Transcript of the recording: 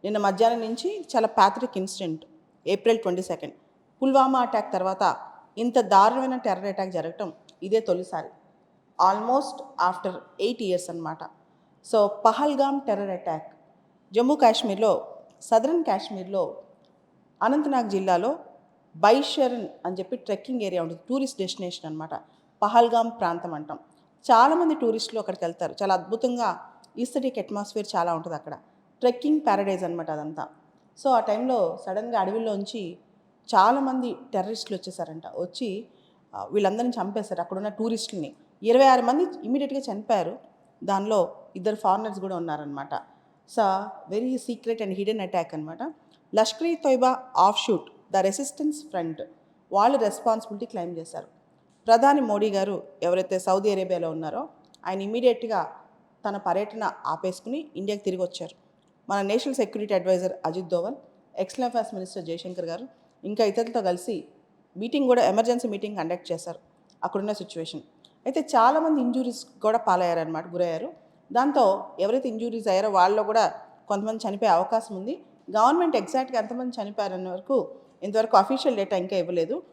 నిన్న మధ్యాహ్నం నుంచి చాలా ప్యాథరిక్ ఇన్సిడెంట్. ఏప్రిల్ 22 పుల్వామా అటాక్ తర్వాత ఇంత దారుణమైన టెర్రర్ అటాక్ జరగటం ఇదే తొలిసారి. ఆల్మోస్ట్ ఆఫ్టర్ 8 ఇయర్స్ అనమాట. So Pahalgam terror attack Jammu కాశ్మీర్లో, సదరన్ కాశ్మీర్లో అనంతనాగ్ జిల్లాలో బైషరన్ అని చెప్పి ట్రెక్కింగ్ ఏరియా ఉంటుంది, టూరిస్ట్ డెస్టినేషన్ అనమాట. పహల్గామ్ ప్రాంతం అంటాం. చాలామంది టూరిస్టులు అక్కడికి వెళ్తారు. చాలా అద్భుతంగా ఈస్థెటిక్ అట్మాస్ఫియర్ చాలా ఉంటుంది అక్కడ. ట్రెక్కింగ్ ప్యారడైజ్ అనమాట అదంతా. సో ఆ టైంలో సడన్గా అడవిలోంచి చాలామంది టెర్రరిస్టులు వచ్చేసారంట. వచ్చి వీళ్ళందరినీ చంపేశారు, అక్కడున్న టూరిస్టులని. 26 మంది ఇమీడియట్గా చనిపోయారు. దానిలో 2 ఫారినర్స్ కూడా ఉన్నారనమాట. So very secret and hidden attack అనమాట. Lashkar e Taiba offshoot the resistance front వాళ్ళు రెస్పాన్సిబిలిటీ క్లెయిమ్ చేశారు. ప్రధాని మోడీ గారు ఎవరైతే సౌదీ అరేబియాలో ఉన్నారో ఆయన ఇమీడియట్గా తన పర్యటన ఆపేసుకుని ఇండియాకి తిరిగి వచ్చారు. మన national security adviser Ajit Doval, external affairs minister Jaishankar గారు ఇంకా ఇతరులతో కలిసి మీటింగ్ కూడా, ఎమర్జెన్సీ మీటింగ్ కండక్ట్ చేశారు అక్కడున్న సిచ్యువేషన్. అయితే చాలామంది ఇంజూరీస్ కూడా పాలయ్యారనమాట, గురయ్యారు. దాంతో ఎవరైతే ఇంజూరీస్ అయ్యారో వాళ్ళలో కూడా కొంతమంది చనిపోయే అవకాశం ఉంది. గవర్నమెంట్ ఎగ్జాక్ట్గా ఎంతమంది చనిపోయారన్న వరకు ఇంతవరకు అఫీషియల్ డేటా ఇంకా ఇవ్వలేదు.